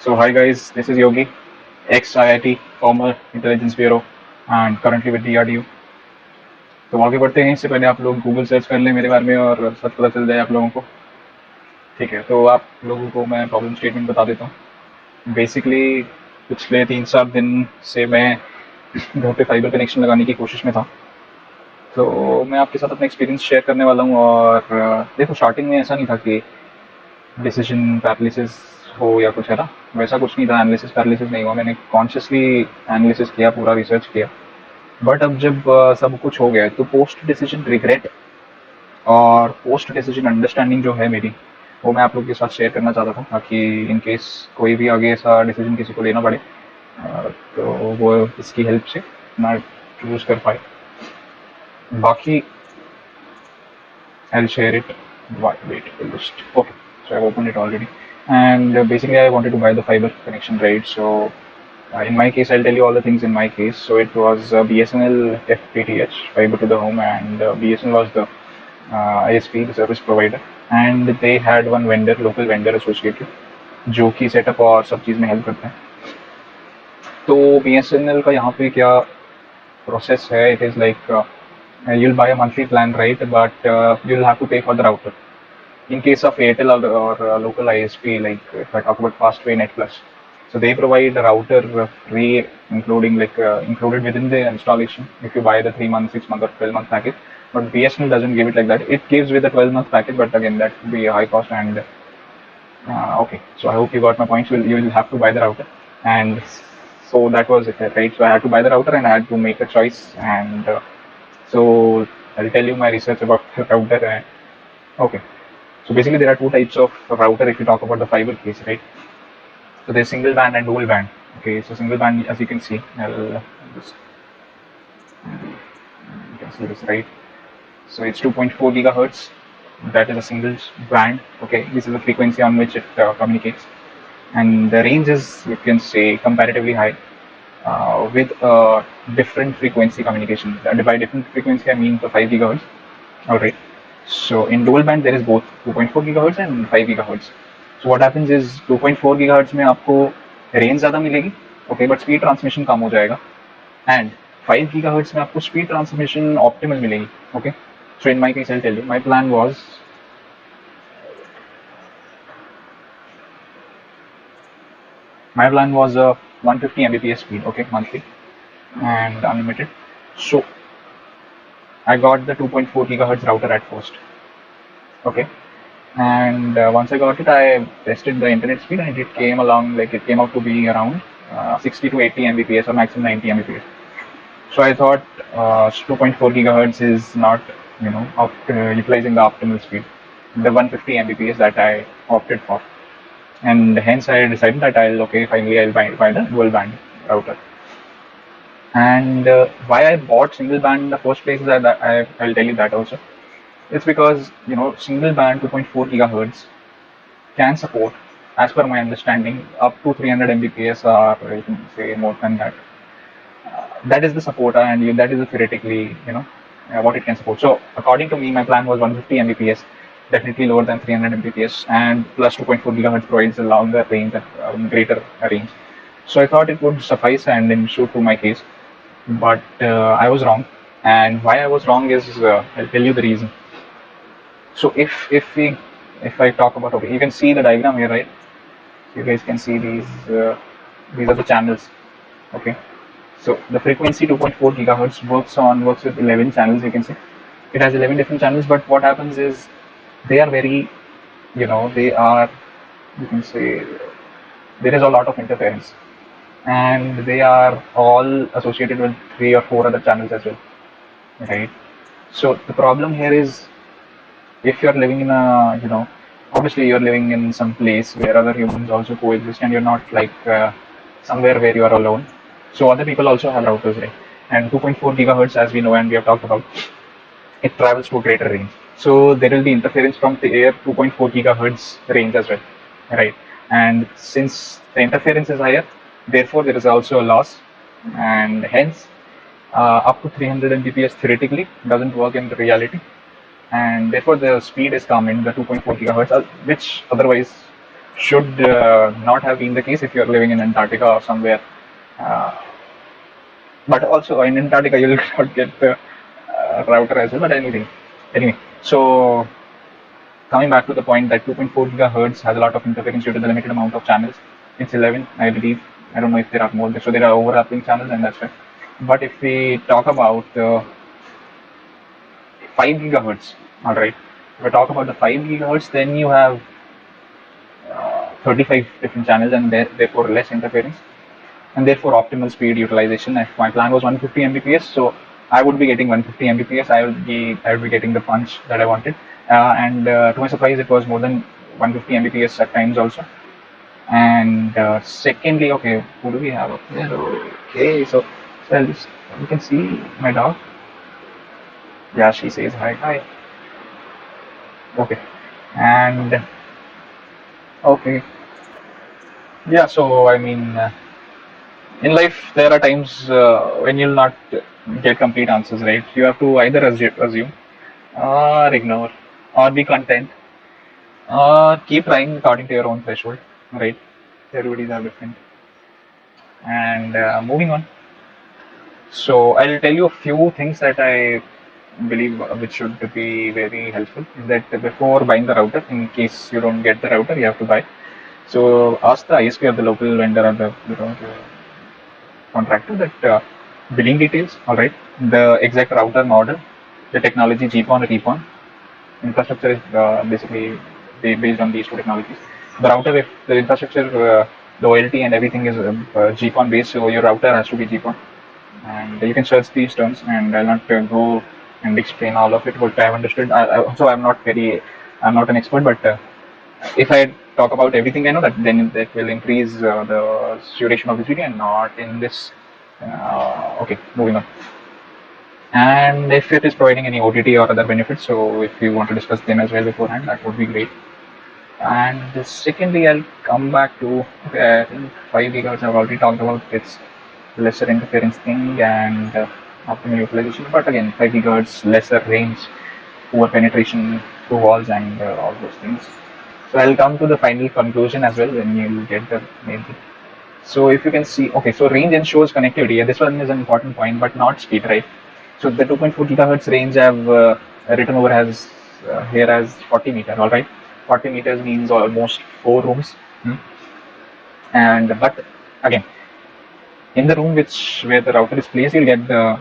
So hi guys, this is Yogi, ex-IIT, former Intelligence Bureau and currently with DRDO. तो आगे बढ़ते हैं, इससे पहले आप लोग गूगल सर्च कर लें मेरे बारे में और सब पता चल जाए आप लोगों को। ठीक है, तो आप लोगों को मैं प्रॉब्लम स्टेटमेंट बता देता हूँ। बेसिकली पिछले 3-4 दिन से मैं घर पे फाइबर कनेक्शन लगाने की कोशिश में था। तो मैं आपके साथ अपना एक्सपीरियंस शेयर करने वाला हूँ। और देखो, स्टार्टिंग में ऐसा नहीं था कि डिसीजन पैरालिसिस हो या कुछ, है ना, वैसा कुछ नहीं था। एनालिसिस पैरालिसिस नहीं हुआ, मैंने कॉन्शियसली एनालिसिस किया, पूरा रिसर्च किया। बट अब जब सब कुछ हो गया है, तो पोस्ट डिसीजन रिग्रेट और पोस्ट डिसीजन अंडरस्टैंडिंग जो है मेरी, वो मैं आप लोगों के साथ शेयर करना चाहता था, ताकि इन केस कोई भी आगे ऐसा डिसीजन किसी को लेना पड़े तो वो इसकी हेल्प से ना चूज कर पाए। बाकी I'll share it. Wait, list. Okay, so I've opened it already. And basically, I wanted to buy the fiber connection, right? So, in my case, I'll tell you all the things in my case. So, it was BSNL FTTH, fiber to the home, and BSNL was the ISP, the service provider. And they had one vendor, local vendor associated, जो कि setup और सब चीज़ में help करता है। तो BSNL का यहाँ पे क्या प्रोसेस है? It is like you'll buy a monthly plan, right? But you'll have to pay for the router. In case of Airtel or local ISP, like if I talk about Fastway Net Plus, so they provide a router free, including included within the installation if you buy the 3-month, 6-month, or 12-month package. But BSNL doesn't give it like that. It gives with the 12-month package, but again that would be a high cost. And okay, so I hope you got my point. So you will have to buy the router, and so that was it, right? So I had to buy the router and I had to make a choice. And so I'll tell you my research about the router. And okay, so basically there are two types of router if you talk about the fiber case, right? So there's single band and dual band. Okay, so single band, as you can see, you can see this, right? So it's 2.4 gigahertz. That is a single band. Okay, this is the frequency on which it communicates, and the range is, you can say, comparatively high. With different frequency communication. By different frequency, I mean the 5 gigahertz. Alright. So in dual band, there is both 2.4 gigahertz and 5 gigahertz. So what happens is 2.4 gigahertz में आपको range ज़्यादा मिलेगी, okay, but speed transmission कम हो जाएगा. And 5 gigahertz में आपको speed transmission optimal मिलेगी, okay. So in my case, I'll tell you, my plan was a 150 Mbps speed, okay, monthly and unlimited. So I got the 2.4 gigahertz router at first, okay, and once I got it, I tested the internet speed, and it came along, like it came out to be around 60 to 80 Mbps or maximum 90 Mbps. So I thought 2.4 gigahertz is not, utilizing the optimal speed, the 150 Mbps that I opted for. And hence I decided that finally I'll buy the dual band router. And why I bought single band in the first place is that I'll tell you that also. It's because, single band 2.4 gigahertz can support, as per my understanding, up to 300 Mbps, or you can say more than that. That is the support, and that is the theoretically, what it can support. So according to me, my plan was 150 Mbps, definitely lower than 300 Mbps, and plus 2.4 gigahertz provides a longer range, greater range. So I thought it would suffice and then suit to my case, but I was wrong. And why I was wrong is, I'll tell you the reason. So if I talk about, okay, you can see the diagram here, right? You guys can see these are the channels, okay. So the frequency 2.4 gigahertz works with 11 channels. You can see it has 11 different channels, but what happens is they are very, you can say, there is a lot of interference, and they are all associated with 3 or 4 other channels as well, right? So the problem here is, if you're living in a, obviously you're living in some place where other humans also coexist, and you're not like somewhere where you are alone. So other people also have routers, right? And 2.4 gigahertz, as we know and we have talked about, it travels to a greater range. So there will be interference from the air 2.4 gigahertz range as well, right? And since the interference is higher, therefore there is also a loss, and hence up to 300 Mbps theoretically doesn't work in reality, and therefore the speed is common, the 2.4 gigahertz, which otherwise should not have been the case if you're living in Antarctica or somewhere. Uh, but also in Antarctica, you'll not get the router as well. But anyway. So coming back to the point that 2.4 gigahertz has a lot of interference due to the limited amount of channels. It's 11, I believe. I don't know if there are more. So there are overlapping channels, and that's right. But if we talk about 5 gigahertz, all right. If we talk about the 5 gigahertz, then you have 35 different channels, and therefore less interference, and therefore optimal speed utilization. If my plan was 150 Mbps, so I would be getting 150 Mbps. I would be getting the punch that I wanted, and to my surprise, it was more than 150 Mbps at times also. And secondly, okay, who do we have up there? Okay, so you can see my dog. Yeah, she says hi. Okay, and okay, yeah. So I mean, in life there are times when you'll not get complete answers, right? You have to either assume or ignore or be content or keep trying according to your own threshold, right? Everybody's are different. And moving on. So I'll tell you a few things that I believe which should be very helpful. Is that before buying the router, in case you don't get the router, you have to buy. So ask the ISP or the local vendor or the the contractor that billing details. All right, the exact router model, the technology GPON or EPON. Infrastructure is basically based on these two technologies. The router, if the infrastructure, the OLT and everything is GPON based, so your router has to be GPON. And you can search these terms, and I'll not go and explain all of it, but I've understood. Also, I'm not an expert, but if I talk about everything I know, then that will increase the duration of this video, and not in this. Okay, moving on. And if it is providing any OTT or other benefits, so if you want to discuss them as well beforehand, that would be great. And secondly, I'll come back to, okay, I think 5 gigahertz I've already talked about. It's lesser interference thing and optimal utilization. But again, 5 gigahertz, lesser range, poor penetration through walls, and all those things. So I'll come to the final conclusion as well when you get the main thing. So if you can see, okay, so range ensures connectivity. This one is an important point, but not speed, right? So the 2.4 gigahertz range I've written over as here as 40 meters. All right, 40 meters means almost 4 rooms. And but again, in the room where the router is placed, you'll get the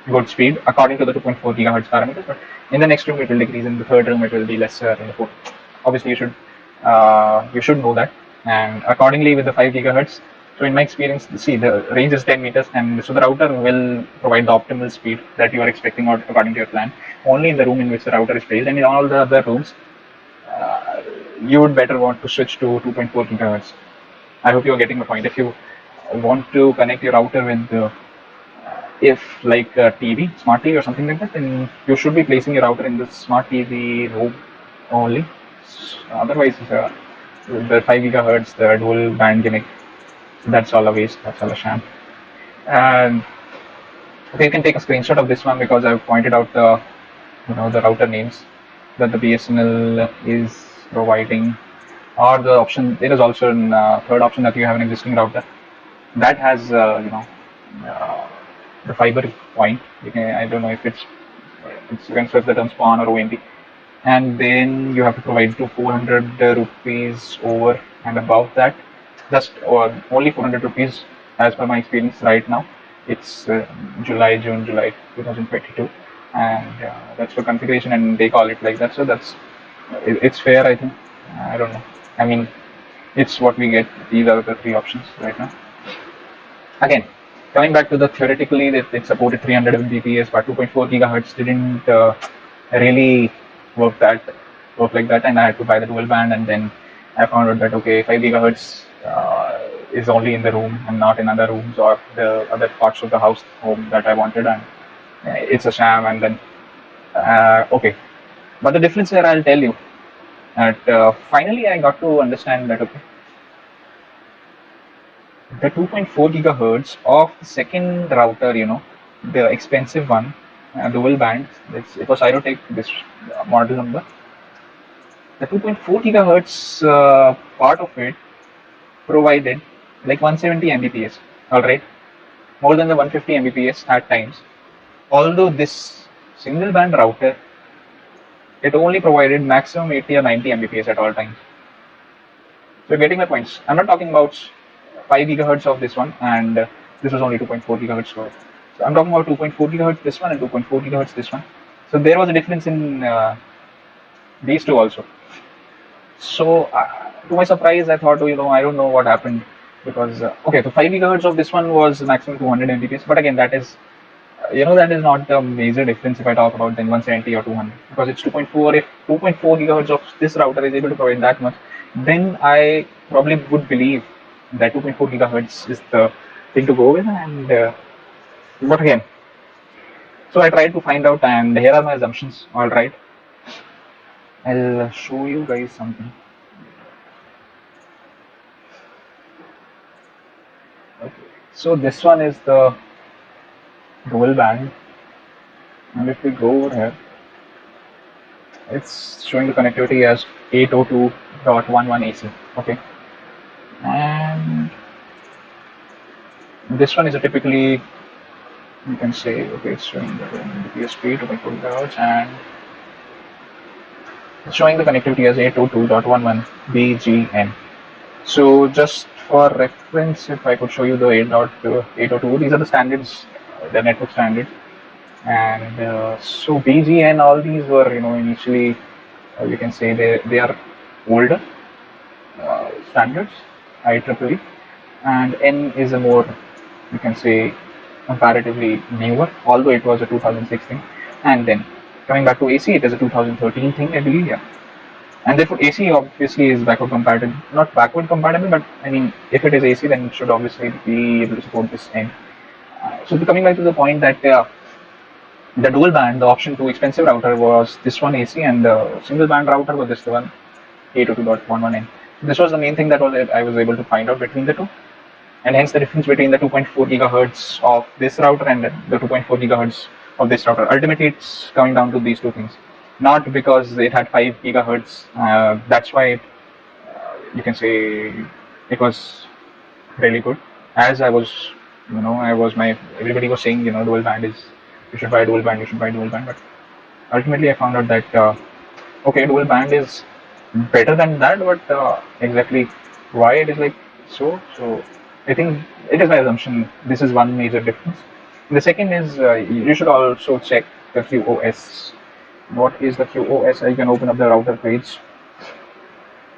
good speed according to the 2.4 gigahertz parameters. But in the next room, it will decrease. In the third room, it will be lesser. In the fourth, obviously, you should know that. And accordingly, with the 5 gigahertz. So in my experience, see, the range is 10 meters, and so the router will provide the optimal speed that you are expecting according to your plan, only in the room in which the router is placed. And in all the other rooms, you would better want to switch to 2.4 gigahertz. I hope you are getting the point. If you want to connect your router with if like a TV, smart TV or something like that, then you should be placing your router in the smart TV room only. Otherwise, the 5 gigahertz, the dual band gimmick, that's all a waste. That's all a sham. And okay, you can take a screenshot of this one because I've pointed out the router names that the BSNL is providing, or the option. There is also a third option that you have an existing router that has the fiber point. I don't know if it's you can search the term spawn or OMP, and then you have to provide to 400 rupees over and above that. Just only 400 rupees as per my experience right now. It's July 2022, and that's for configuration, and they call it like that. So it's fair, I think. I don't know. I mean, it's what we get. These are the 3 options right now. Again, coming back to the theoretically, that it supported 300 Mbps, but 2.4 gigahertz didn't really work like that, and I had to buy the dual band, and then I found out that okay, 5 gigahertz is only in the room and not in other rooms or the other parts of the home that I wanted, and it's a sham. And then okay, but the difference here I'll tell you. That finally I got to understand that okay, the 2.4 gigahertz of the second router, the expensive one, dual band. It was Cyrotech, this model number. the 2.4 gigahertz part of it provided like 170 Mbps, alright, more than the 150 Mbps at times. Although this single band router, it only provided maximum 80 or 90 Mbps at all times. So you're getting my points. I'm not talking about 5 gigahertz of this one, and this was only 2.4 gigahertz. So I'm talking about 2.4 gigahertz this one and 2.4 gigahertz this one. So there was a difference in these two also. So to my surprise, I thought, I don't know what happened, because okay, so 5 gigahertz of this one was maximum 200 Mbps, but again, that is that is not a major difference if I talk about then 170 or 200, because it's 2.4. If 2.4 gigahertz of this router is able to provide that much, then I probably would believe that 2.4 gigahertz is the thing to go with. And but again, so I tried to find out, and here are my assumptions. All right, I'll show you guys something. Okay, so this one is the dual band, and if we go over here, it's showing the connectivity as 802.11 AC. Okay, and this one is a typically, you can say, okay, it's showing the Mbps speed 2.4 gigahertz, and it's showing the connectivity as 802.11 BGN. So just for reference, if I could show you the 8.802, these are the standards, the network standards. And so BGN, all these were, initially, you can say they are older standards, IEEE, and N is a more, you can say, comparatively newer, although it was a 2006 thing. And then coming back to AC, it is a 2013 thing, I believe, yeah. And therefore AC obviously is backward compatible, not backward compatible, but I mean, if it is AC, then it should obviously be able to support this N. So coming back to the point that the dual band, the option 2 expensive router was this one AC, and the single band router was this one 802.11n. This was the main thing that I was able to find out between the two, and hence the difference between the 2.4 gigahertz of this router and the 2.4 gigahertz of this router. Ultimately, it's coming down to these two things, not because it had 5 gigahertz. That's why you can say it was really good. As I was, everybody was saying, dual band is, you should buy dual band, but ultimately I found out that okay, dual band is better than that, but exactly why it is like so I think it is my assumption this is one major difference. The second is you should also check the QoS. What is the QoS? I can open up the router page.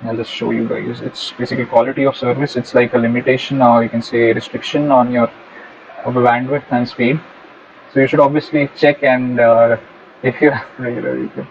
I'll just show you guys. It's basically quality of service. It's like a limitation, or you can say restriction on your bandwidth and speed. So you should obviously check, and if you're regular, you can.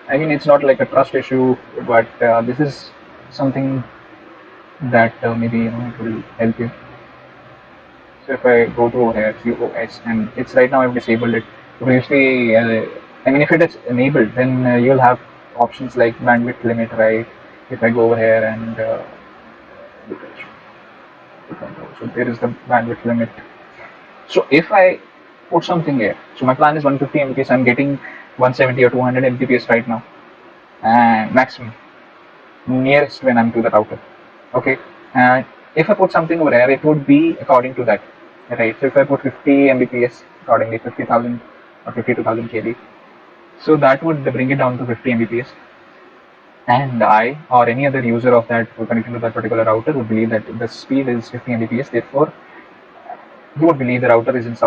I mean, it's not like a trust issue, but this is something that maybe it will help you. So if I go to here QoS, and it's right now I've disabled it. Previously, I mean, if it is enabled, then you'll have options like bandwidth limit, right? If I go over here and so there is the bandwidth limit. So if I put something here, so my plan is 150 Mbps, I'm getting 170 or 200 Mbps right now, and maximum nearest when I'm to the router. Okay, and if I put something over here, it would be according to that, right? So if I put 50 Mbps, accordingly 50,000 or 52,000 kb, so that would bring it down to 50 Mbps. And I or any other user of that connecting to that particular router would believe that the speed is 50 Mbps. Therefore, you would believe the router isn't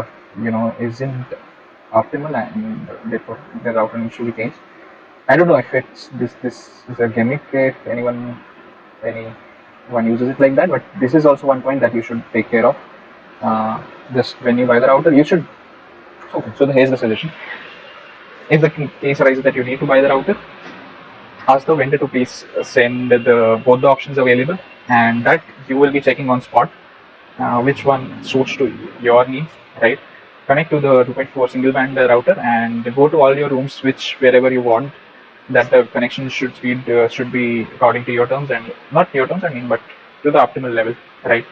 optimal, and therefore the router needs to be changed. I don't know if it's this is a gimmick, if anyone uses it like that, but this is also one point that you should take care of. Just when you buy the router, you should. Okay, so here's the solution. If the case arises that you need to buy the router, ask the vendor to please send both the options available, and that you will be checking on spot which one suits to your needs, right? Connect to the 2.4 single band router and go to all your rooms, wherever you want that the connection should be according to your terms, and not your terms, I mean, but to the optimal level, right?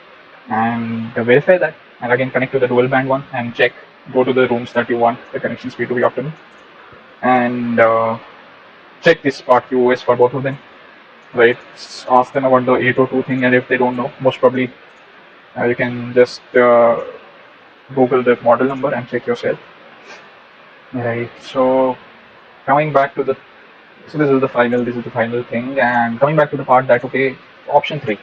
And verify that, and again connect to the dual band one and check. Go to the rooms that you want the connection speed to be optimal, and check this spot QoS for both of them. right? Ask them about the 802 thing, and if they don't know, most probably you can just Google the model number and check yourself, right? So coming back to the this is the final thing, and coming back to the part that okay, option 3.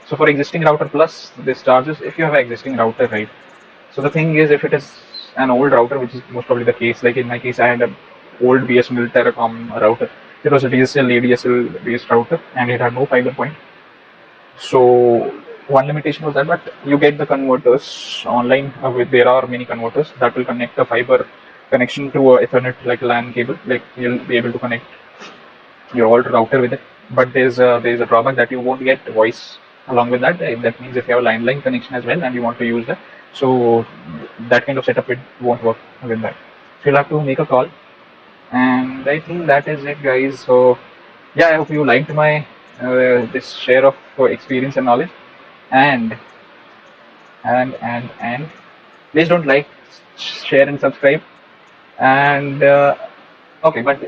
So for existing router plus this charges if you have an existing router, right? So the thing is, if it is an old router, which is most probably the case, like in my case, I had a old BSNL Telecom router. It was a DSL ADSL based router, and it had no fiber point. So one limitation was that, but you get the converters online. There are many converters that will connect the fiber connection to a Ethernet like LAN cable. Like you'll be able to connect your old router with it. But there's a drawback that you won't get voice along with that. That means if you have a line connection as well and you want to use that, so that kind of setup it won't work with that. So you'll have to make a call. And I think that is it, guys. So yeah, I hope you liked my this share of experience and knowledge. And and please don't like, share, and subscribe. And okay, but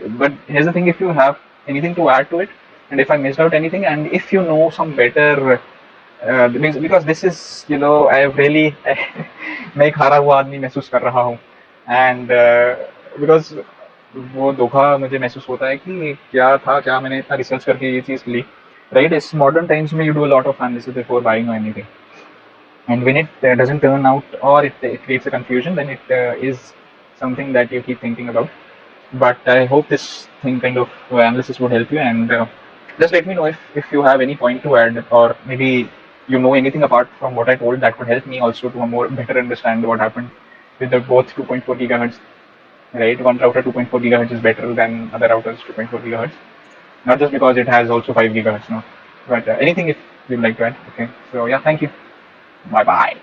here's the thing: if you have anything to add to it, and if I missed out anything, and if you know some better, because this is, you know, I have really मैं एक हारा हुआ आदमी महसूस कर रहा हूँ, and because वो धोखा मुझे महसूस होता है कि क्या था, क्या मैंने इतना रिसर्च करके ये चीज़ ली, right? इस modern times में you do a lot of analysis before buying or anything, and when it doesn't turn out, or it creates a confusion, then it is something that you keep thinking about. But I hope this thing kind of analysis would help you, and just let me know if you have any point to add, or maybe you know anything apart from what I told that could help me also to more better understand what happened with the both 2.4 gigahertz, right? One router 2.4 gigahertz is better than other routers 2.4 gigahertz, not just because it has also 5 gigahertz now, but anything if you'd like to add. Okay, so yeah, thank you. Bye bye.